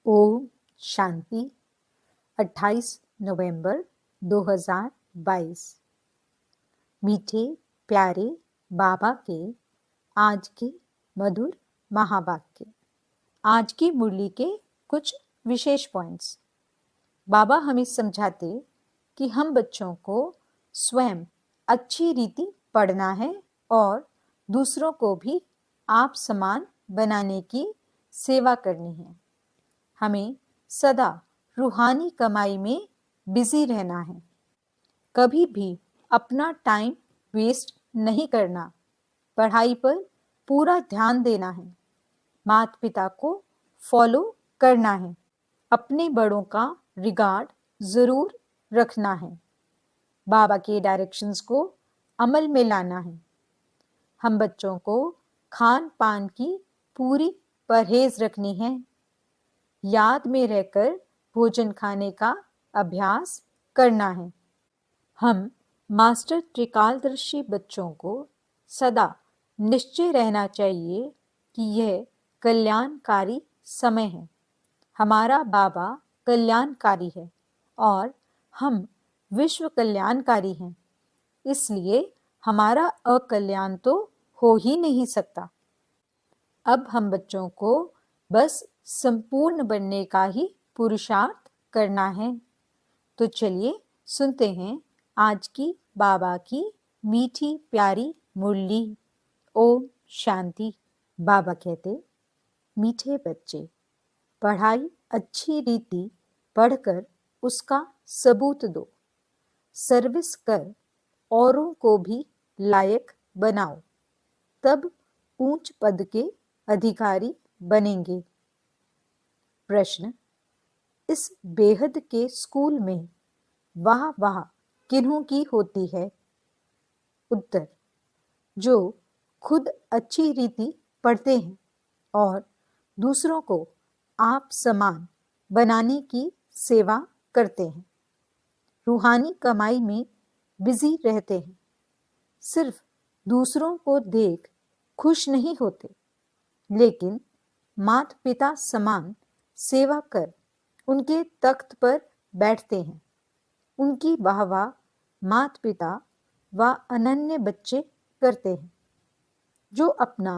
ओम शांति 28 नवंबर 2022। मीठे प्यारे बाबा के आज के मधुर महावाक्य। आज की मुरली के कुछ विशेष पॉइंट्स। बाबा हमें समझाते कि हम बच्चों को स्वयं अच्छी रीति पढ़ना है और दूसरों को भी आप समान बनाने की सेवा करनी है। हमें सदा रूहानी कमाई में बिजी रहना है। कभी भी अपना टाइम वेस्ट नहीं करना। पढ़ाई पर पूरा ध्यान देना है। माता पिता को फॉलो करना है। अपने बड़ों का रिगार्ड जरूर रखना है। बाबा के डायरेक्शंस को अमल में लाना है। हम बच्चों को खान पान की पूरी परहेज रखनी है। याद में रहकर भोजन खाने का अभ्यास करना है। हम मास्टर त्रिकालदर्शी बच्चों को सदा निश्चय रहना चाहिए कि यह कल्याणकारी समय है। हमारा बाबा कल्याणकारी है और हम विश्व कल्याणकारी हैं। इसलिए हमारा अकल्याण तो हो ही नहीं सकता। अब हम बच्चों को बस संपूर्ण बनने का ही पुरुषार्थ करना है। तो चलिए सुनते हैं आज की बाबा की मीठी प्यारी मुरली। ओम शांति। बाबा कहते, मीठे बच्चे, पढ़ाई अच्छी रीति पढ़कर उसका सबूत दो। सर्विस कर औरों को भी लायक बनाओ, तब ऊंच पद के अधिकारी बनेंगे। प्रश्न, इस बेहद के स्कूल में वाह वाह किन्हों की होती है? उत्तर, जो खुद अच्छी रीति पढ़ते हैं और दूसरों को आप समान बनाने की सेवा करते हैं। रूहानी कमाई में बिजी रहते हैं। सिर्फ दूसरों को देख खुश नहीं होते, लेकिन माता पिता समान सेवा कर उनके तख्त पर बैठते हैं। उनकी वाहवाह माता पिता व अनन्य बच्चे करते हैं। जो अपना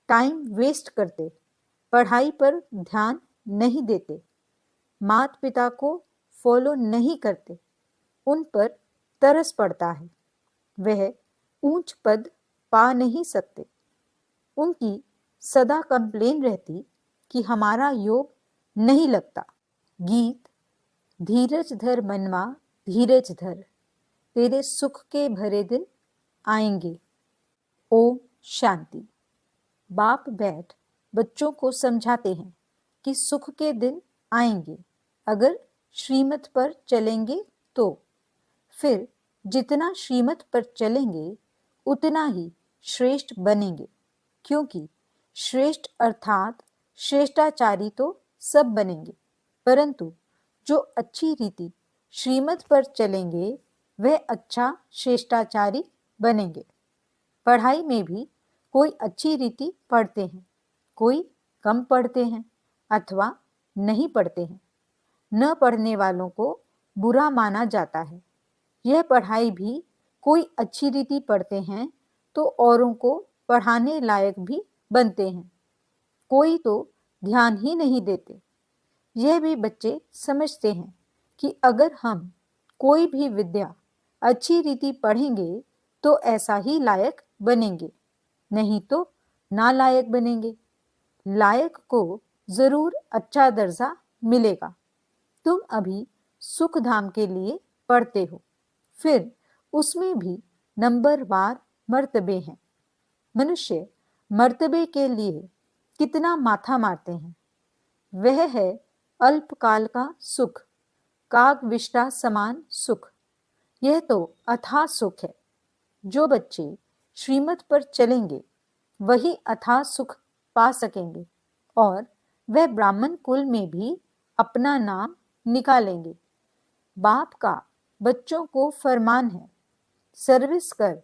टाइम वेस्ट करते, पढ़ाई पर ध्यान नहीं देते, माता पिता को फॉलो नहीं करते, उन पर तरस पड़ता है। वह ऊंच पद पा नहीं सकते। उनकी सदा कंप्लेन रहती कि हमारा योग नहीं लगता। गीत, धीरज धर मनवा धीरज धर, तेरे सुख के भरे दिन आएंगे। ओम शांति। बाप बैठ बच्चों को समझाते हैं कि सुख के दिन आएंगे अगर श्रीमत पर चलेंगे तो। फिर जितना श्रीमत पर चलेंगे उतना ही श्रेष्ठ बनेंगे, क्योंकि श्रेष्ठ अर्थात श्रेष्ठाचारी तो सब बनेंगे, परंतु जो अच्छी रीति श्रीमत पर चलेंगे वह अच्छा श्रेष्ठाचारी बनेंगे। पढ़ाई में भी कोई अच्छी रीति पढ़ते हैं, कोई कम पढ़ते हैं अथवा नहीं पढ़ते हैं। न पढ़ने वालों को बुरा माना जाता है। यह पढ़ाई भी कोई अच्छी रीति पढ़ते हैं तो औरों को पढ़ाने लायक भी बनते हैं। कोई तो ध्यान ही नहीं देते। यह भी बच्चे समझते हैं कि अगर हम कोई भी विद्या अच्छी रीति पढ़ेंगे तो ऐसा ही लायक बनेंगे, नहीं तो नालायक बनेंगे। लायक को जरूर अच्छा दर्जा मिलेगा। तुम अभी सुख धाम के लिए पढ़ते हो, फिर उसमें भी नंबरवार मर्तबे हैं। मनुष्य मर्तबे के लिए कितना माथा मारते हैं। वह है अल्पकाल का सुख, काग विष्टा समान सुख। यह तो अथाह सुख है। जो बच्चे श्रीमत पर चलेंगे वही अथाह सुख पा सकेंगे और वह ब्राह्मण कुल में भी अपना नाम निकालेंगे। बाप का बच्चों को फरमान है, सर्विस कर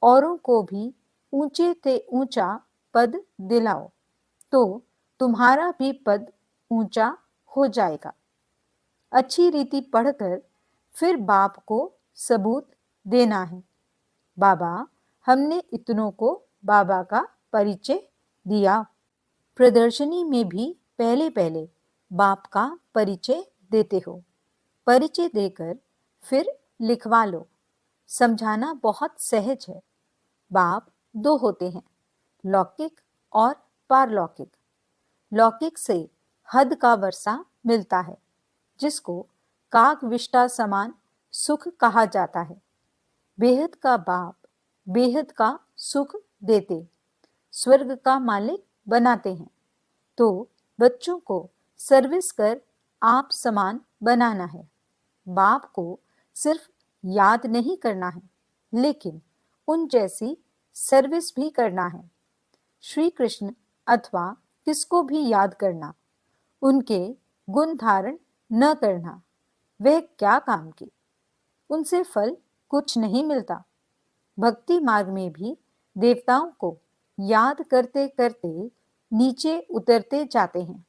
औरों को भी ऊंचे से ऊंचा पद दिलाओ, तो तुम्हारा भी पद ऊंचा हो जाएगा। अच्छी रीति पढ़कर फिर बाप को सबूत देना है, बाबा हमने इतनों को बाबा का परिचय दिया। प्रदर्शनी में भी पहले पहले बाप का परिचय देते हो। परिचय देकर फिर लिखवा लो। समझाना बहुत सहज है। बाप दो होते हैं, लौकिक और पारलौकिक। लौकिक से हद का वर्षा मिलता है, जिसको काकविष्टा समान सुख कहा जाता है। बेहद का बाप बेहद का सुख देते, स्वर्ग का मालिक बनाते हैं। तो बच्चों को सर्विस कर आप समान बनाना है। बाप को सिर्फ याद नहीं करना है, लेकिन उन जैसी सर्विस भी करना है। श्री कृष्ण अथवा किसको भी याद करना, उनके गुण धारण न करना, वह क्या काम की? उनसे फल कुछ नहीं मिलता। भक्ति मार्ग में भी देवताओं को याद करते करते नीचे उतरते जाते हैं।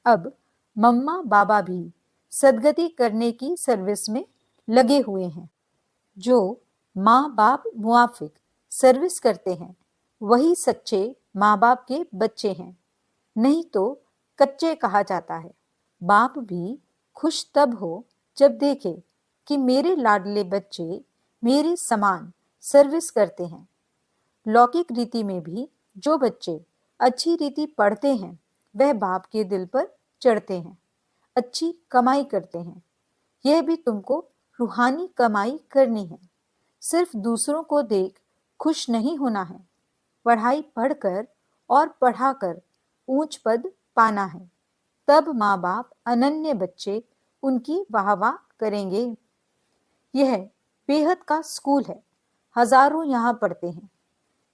अब मम्मा बाबा भी सदगति करने की सर्विस में लगे हुए हैं। जो माँ बाप मुआफिक सर्विस करते हैं, वही सच्चे माँ बाप के बच्चे हैं, नहीं तो कच्चे कहा जाता है। बाप भी खुश तब हो जब देखे कि मेरे लाडले बच्चे मेरे समान सर्विस करते हैं। लौकिक रीति में भी जो बच्चे अच्छी रीति पढ़ते हैं, वह बाप के दिल पर चढ़ते हैं, अच्छी कमाई करते हैं। यह भी तुमको रूहानी कमाई करनी है। सिर्फ दूसरों को देख खुश नहीं होना है। पढ़ाई पढ़कर और पढ़ाकर ऊंच पद पाना है। तब माँ बाप अनन्य बच्चे उनकी वाहवाह करेंगे। यह बेहद का स्कूल है। हजारों यहाँ पढ़ते हैं।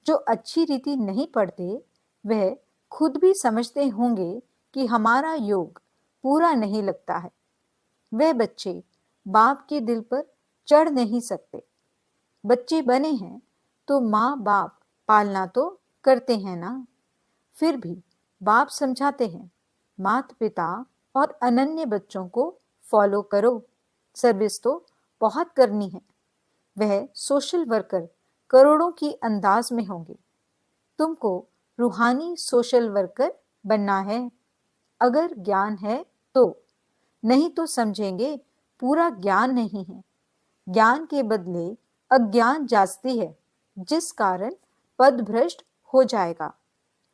जो अच्छी रीति नहीं पढ़ते, वह खुद भी समझते होंगे कि हमारा योग पूरा नहीं लगता है। वह बच्चे बाप के दिल पर चढ़ नहीं सकते। बच्चे बने हैं तो माँ बाप पालना तो करते हैं ना। फिर भी बाप समझाते हैं, माता पिता और अनन्य बच्चों को फॉलो करो। सर्विस तो बहुत करनी है। वह सोशल वर्कर करोड़ों की अंदाज में होंगे। तुमको रूहानी सोशल वर्कर बनना है। अगर ज्ञान है तो, नहीं तो समझेंगे पूरा ज्ञान नहीं है। ज्ञान के बदले अज्ञान जास्ती है, जिस कारण पद भ्रष्ट हो जाएगा।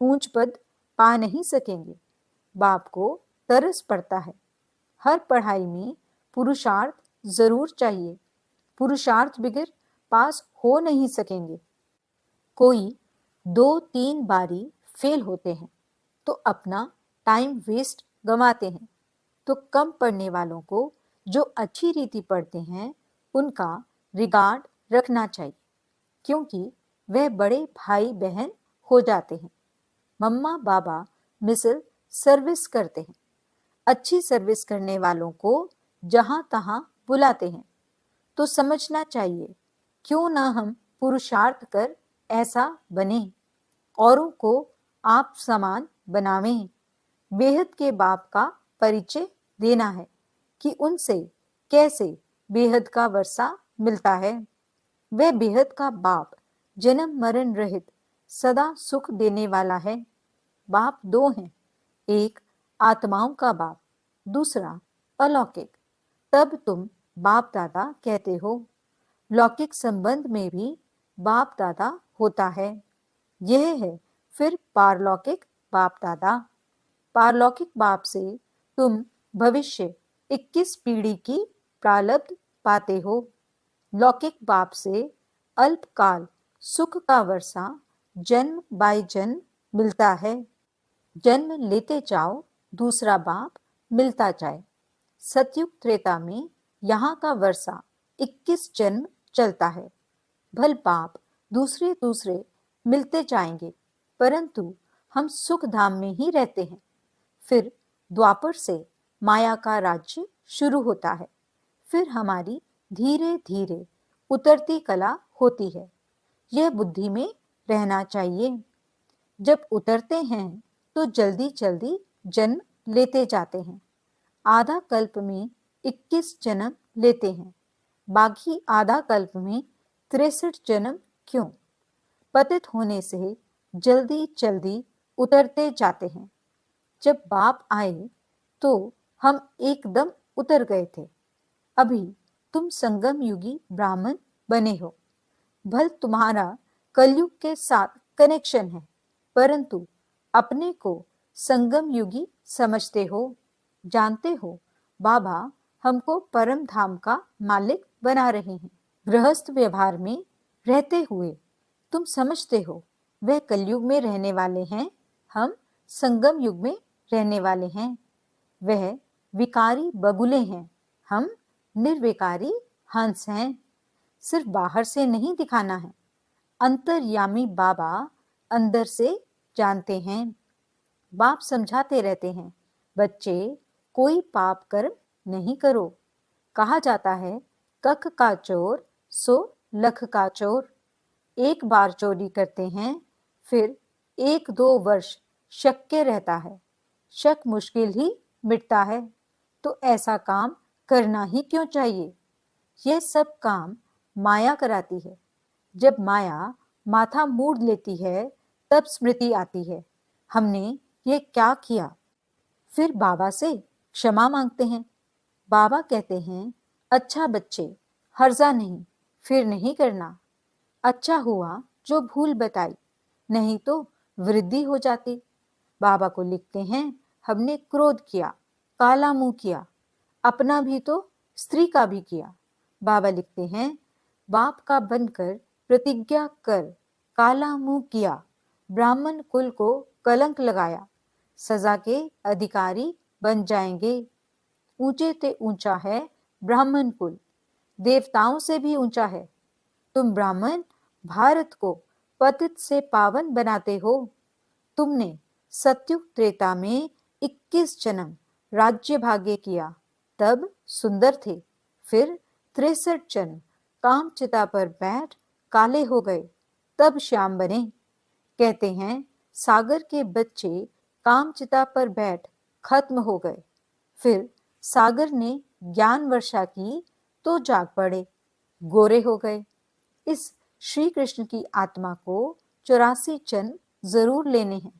ऊंच पद पा नहीं सकेंगे। बाप को तरस पड़ता है। हर पढ़ाई में पुरुषार्थ जरूर चाहिए। पुरुषार्थ बगैर पास हो नहीं सकेंगे। कोई 2-3 बारी फेल होते हैं तो अपना टाइम वेस्ट गंवाते हैं। तो कम पढ़ने वालों को जो अच्छी रीति पढ़ते हैं, उनका रिगार्ड रखना चाहिए, क्योंकि वह बड़े भाई बहन हो जाते हैं। मम्मा बाबा मिसल सर्विस करते हैं। अच्छी सर्विस करने वालों को जहां तहां बुलाते हैं। तो समझना चाहिए, क्यों ना हम पुरुषार्थ कर ऐसा बने, औरों को आप समान बनावें। बेहद के बाप का परिचय देना है कि उनसे कैसे बेहद का वर्षा मिलता है। वह बेहद का बाप जन्म मरण रहित सदा सुख देने वाला है। बाप दो हैं, एक आत्माओं का बाप, दूसरा अलौकिक। तब तुम बाप दादा कहते हो। लौकिक संबंध में भी बाप दादा होता है। यह है फिर पारलौकिक बाप दादा। पारलौकिक बाप से तुम भविष्य 21 पीढ़ी की प्रारब्ध पाते हो। लौकिक बाप से अल्पकाल सुख का वर्षा जन्म बाय जन्म मिलता है। जन्म लेते जाओ, दूसरा बाप मिलता जाए। सतयुग त्रेता में यहाँ का वर्षा 21 जन्म चलता है। भल बाप दूसरे दूसरे मिलते जाएंगे, परंतु हम सुख धाम में ही रहते हैं। फिर द्वापर से माया का राज्य शुरू होता है। फिर हमारी धीरे धीरे उतरती कला होती है। यह बुद्धि में रहना चाहिए। जब उतरते हैं तो जल्दी जल्दी जन्म लेते जाते हैं। आधा कल्प में 21 जन्म लेते हैं, बाकी आधा कल्प में 63 जन्म क्यों? पतित होने से जल्दी जल्दी उतरते जाते हैं। जब बाप आए तो हम एकदम उतर गए थे। अभी तुम संगम युगी ब्राह्मण बने हो। भल तुम्हारा कलयुग के साथ कनेक्शन है, परंतु अपने को संगम युगी समझते हो। जानते हो बाबा हमको परम धाम का मालिक बना रहे हैं। गृहस्थ व्यवहार में रहते हुए तुम समझते हो वह कलयुग में रहने वाले हैं, हम संगम युग में रहने वाले हैं। वह विकारी बगुले हैं, हम निर्विकारी हंस हैं। सिर्फ बाहर से नहीं दिखाना है, अंतर्यामी बाबा अंदर से जानते हैं। बाप समझाते रहते हैं, बच्चे कोई पाप कर्म नहीं करो। कहा जाता है कख का चोर सो लख का चोर। एक बार चोरी करते हैं, फिर 1-2 वर्ष शक रहता है, शक मुश्किल ही मिटता है, तो ऐसा काम करना ही क्यों चाहिए? यह सब काम माया कराती है। जब माया माथा मूड लेती है तब स्मृति आती है, हमने ये क्या किया। फिर बाबा से क्षमा मांगते हैं। बाबा कहते हैं, अच्छा बच्चे, हर्जा नहीं, फिर नहीं करना। अच्छा हुआ जो भूल बताई, नहीं तो वृद्धि हो जाती। बाबा को लिखते हैं, हमने क्रोध किया, काला मुंह किया, अपना भी तो स्त्री का भी किया। बाबा लिखते हैं, बाप का बनकर प्रतिज्ञा कर, काला मुंह किया, ब्राह्मण कुल को कलंक लगाया, सजा के अधिकारी बन जाएंगे। ऊंचे ते ऊंचा है ब्राह्मण कुल, देवताओं से भी ऊंचा है। तुम ब्राह्मण भारत को पतित से पावन बनाते हो। तुमने सत्युग त्रेता में 21 जन्म राज्य भाग्य किया, तब सुंदर थे। फिर 63 जन्म कामचिता पर बैठ काले हो गए, तब श्याम बने। कहते हैं सागर के बच्चे कामचिता पर बैठ खत्म हो गए, फिर सागर ने ज्ञान वर्षा की तो जाग पड़े, गोरे हो गए। इस श्री कृष्ण की आत्मा को 84 जन्म जरूर लेने हैं।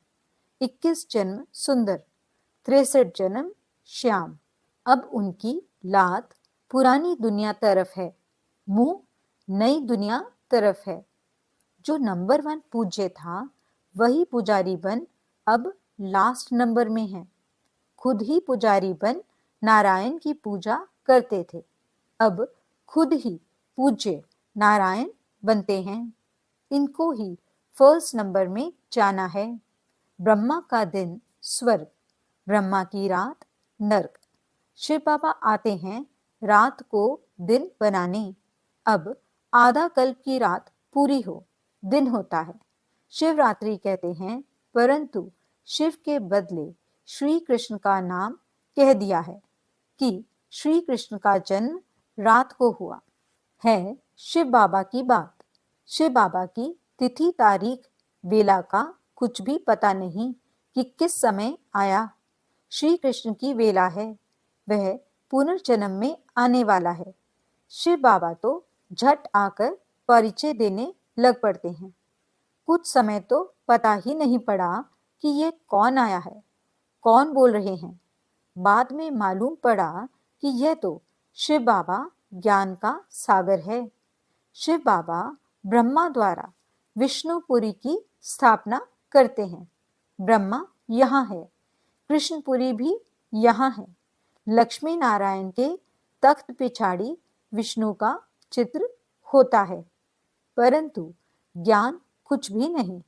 21 जन्म सुंदर, 63 जन्म श्याम। अब उनकी लात पुरानी दुनिया तरफ है, मुंह नई दुनिया तरफ है। जो नंबर 1 पूज्य था वही पुजारी बन अब लास्ट नंबर में है। खुद ही पुजारी बन नारायण की पूजा करते थे, अब खुद ही पूज्य नारायण बनते हैं। इनको ही फर्स्ट नंबर में जाना है। ब्रह्मा का दिन स्वर्ग, ब्रह्मा की रात नर्क। शिव बाबा आते हैं रात को दिन बनाने। अब आधा कल्प की रात पूरी हो, दिन होता है, शिवरात्रि कहते हैं, परंतु शिव के बदले श्री कृष्ण का नाम कह दिया है कि श्री कृष्ण का जन्म रात को हुआ है। शिव बाबा की बात, शिव बाबा की तिथि तारीख वेला का कुछ भी पता नहीं कि किस समय आया। श्री कृष्ण की वेला है, वह पुनर्जन्म में आने वाला है। शिव बाबा तो झट आकर परिचय देने लग पड़ते हैं। कुछ समय तो पता ही नहीं पड़ा कि ये कौन आया है, कौन बोल रहे हैं। बाद में मालूम पड़ा कि यह तो शिव बाबा ज्ञान का सागर है। शिव बाबा ब्रह्मा द्वारा विष्णुपुरी की स्थापना करते हैं। ब्रह्मा यहाँ है, कृष्णपुरी भी यहाँ है। लक्ष्मी नारायण के तख्त पिछाड़ी विष्णु का चित्र होता है, परंतु ज्ञान कुछ भी नहीं।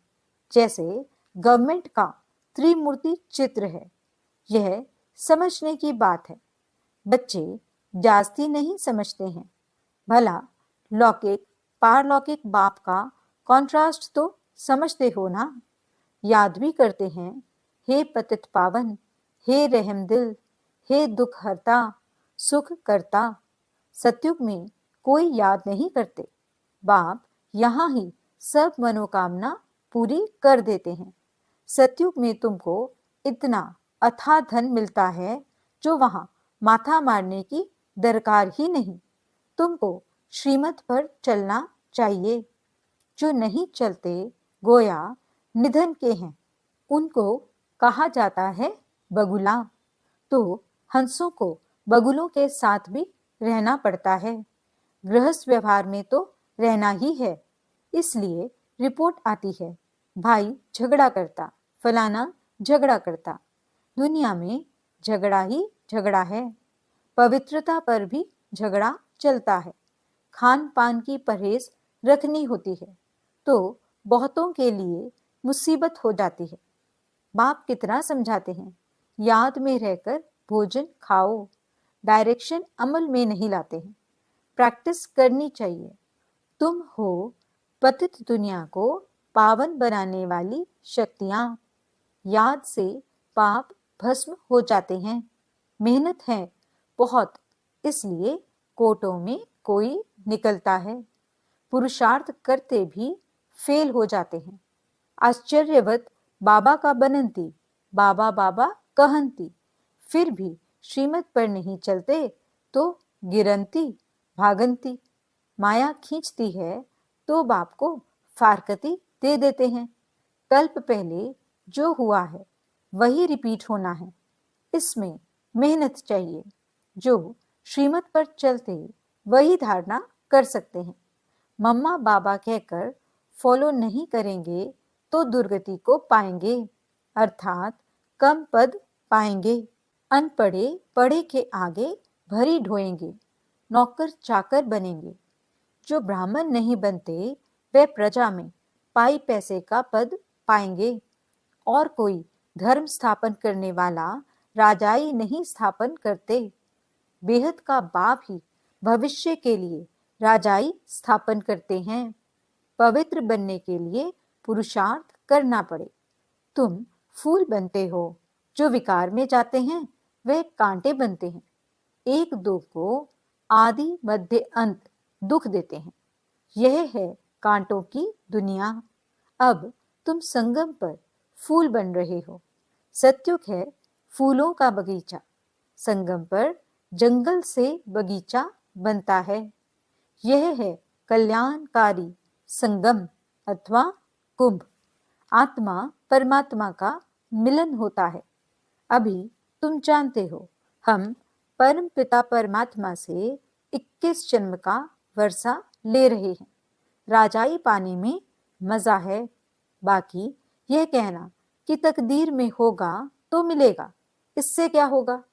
जैसे गवर्नमेंट का त्रिमूर्ति चित्र है, यह समझने की बात है। बच्चे जास्ती नहीं समझते हैं। भला लौकिक पारलौकिक बाप का कॉन्ट्रास्ट तो समझते हो ना? याद भी करते हैं, हे पतित पावन, हे रहम दिल, हे दुख हरता, सुख करता। सतयुग में कोई याद नहीं करते। बाप यहाँ ही सब मनोकामना पूरी कर देते हैं। सतयुग में तुमको इतना अथाह धन मिलता है जो वहाँ माथा मारने की दरकार ही नहीं। तुमको श्रीमत पर चलना चाहिए। जो नहीं चलते गोया निधन के हैं, उनको कहा जाता है बगुला। तो हंसों को बगुलों के साथ भी रहना पड़ता है। गृहस्थ व्यवहार में तो रहना ही है। इसलिए रिपोर्ट आती है, भाई झगड़ा करता, फलाना झगड़ा करता। दुनिया में झगड़ा ही झगड़ा है। पवित्रता पर भी झगड़ा चलता है। खान पान की परहेज रखनी होती है तो बहुतों के लिए मुसीबत हो जाती है। बाप कितना समझाते हैं, याद में रहकर भोजन खाओ। डायरेक्शन अमल में नहीं लाते हैं। प्रैक्टिस करनी चाहिए। तुम हो पतित दुनिया को पावन बनाने वाली शक्तियां। याद से पाप भस्म हो जाते हैं। मेहनत है बहुत, इसलिए कोटों में कोई निकलता है। पुरुषार्थ करते भी फेल हो जाते हैं। आश्चर्यवत बाबा का बनंती, बाबा बाबा कहंती, फिर भी श्रीमत पर नहीं चलते तो गिरंती भागंती। माया खींचती है तो बाप को फारकती दे देते हैं। कल्प पहले जो हुआ है वही रिपीट होना है। इसमें मेहनत चाहिए। जो श्रीमत पर चलते वही धारणा कर सकते हैं। मम्मा बाबा कहकर फॉलो नहीं करेंगे तो दुर्गति को पाएंगे, अर्थात कम पद पाएंगे। अनपढ़े पढ़े के आगे भरी ढोएंगे, नौकर चाकर बनेंगे। जो ब्राह्मण नहीं बनते वे प्रजा में पाई पैसे का पद पाएंगे। और कोई धर्म स्थापन करने वाला राजाई नहीं स्थापन करते। बेहद का बाप ही भविष्य के लिए राजाई स्थापन करते हैं। पवित्र बनने के लिए पुरुषार्थ करना पड़े। तुम फूल बनते हो, जो विकार में जाते हैं वे कांटे बनते हैं। एक दो को आदि मध्य अंत दुख देते हैं। यह है कांटों की दुनिया। अब तुम संगम पर फूल बन रहे हो। सत्युग है फूलों का बगीचा। संगम पर जंगल से बगीचा बनता है। यह है कल्याणकारी संगम अथवा कुंभ। आत्मा परमात्मा का मिलन होता है। अभी तुम जानते हो, हम परम पिता परमात्मा से 21 जन्म का वर्षा ले रहे हैं। राजाई पाने में मजा है। बाकी यह कहना कि तकदीर में होगा तो मिलेगा, इससे क्या होगा?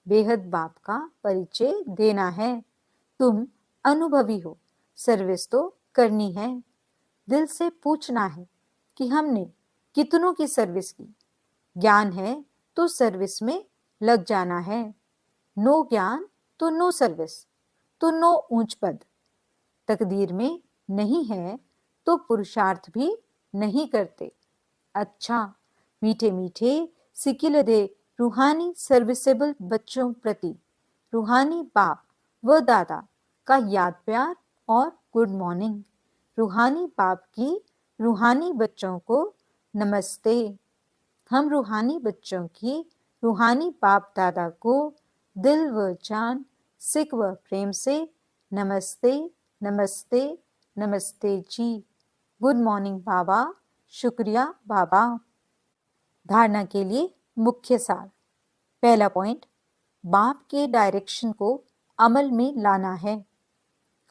बेहद बाप का परिचय देना है। तुम अनुभवी हो, सर्विस तो करनी है। दिल से पूछना है कि हमने कितनों की सर्विस की। ज्ञान है तो सर्विस में लग जाना है। नो ज्ञान तो नो सर्विस, तो नो ऊंच पद। तकदीर में नहीं है तो पुरुषार्थ भी नहीं करते। अच्छा, मीठे मीठे सिकिलदे रूहानी सर्विसेबल बच्चों प्रति रूहानी बाप व दादा का याद प्यार और गुड मॉर्निंग। रूहानी बाप की रूहानी बच्चों को नमस्ते। हम रूहानी बच्चों की रूहानी बाप दादा को दिल व जान, सिक व प्रेम से नमस्ते नमस्ते नमस्ते जी। गुड मॉर्निंग बाबा। शुक्रिया बाबा। धारणा के लिए मुख्य सार। पहला पॉइंट, बाप के डायरेक्शन को अमल में लाना है।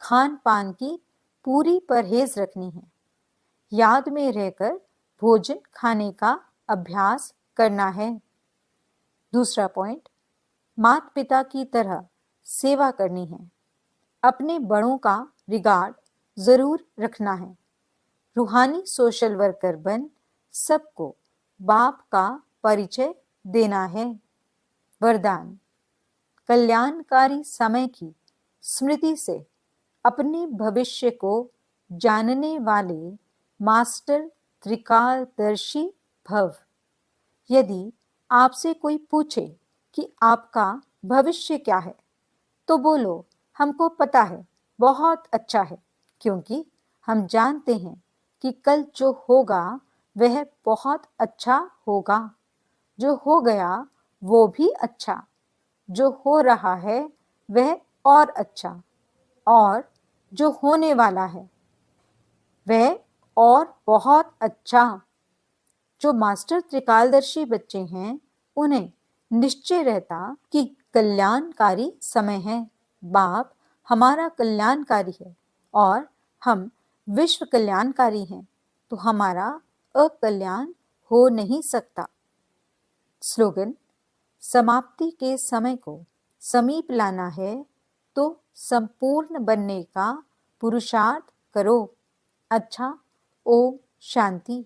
खान पान की पूरी परहेज रखनी है। याद में रहकर भोजन खाने का अभ्यास करना है। दूसरा पॉइंट, माता पिता की तरह सेवा करनी है। अपने बड़ों का रिगार्ड जरूर रखना है। रूहानी सोशल वर्कर बन सबको बाप का परिचय देना है। वरदान, कल्याणकारी समय की स्मृति से अपने भविष्य को जानने वाले मास्टर त्रिकालदर्शी भव। यदि आपसे कोई पूछे कि आपका भविष्य क्या है तो बोलो, हमको पता है, बहुत अच्छा है, क्योंकि हम जानते हैं कि कल जो होगा वह बहुत अच्छा होगा। जो हो गया वो भी अच्छा। जो हो रहा है वह और अच्छा, और जो होने वाला है वह और बहुत अच्छा। जो मास्टर त्रिकालदर्शी बच्चे हैं उन्हें निश्चय रहता कि कल्याणकारी समय है। बाप हमारा कल्याणकारी है और हम विश्व कल्याणकारी हैं, तो हमारा अकल्याण हो नहीं सकता। स्लोगन: समाप्ति के समय को समीप लाना है तो संपूर्ण बनने का पुरुषार्थ करो। अच्छा, ओम शांति।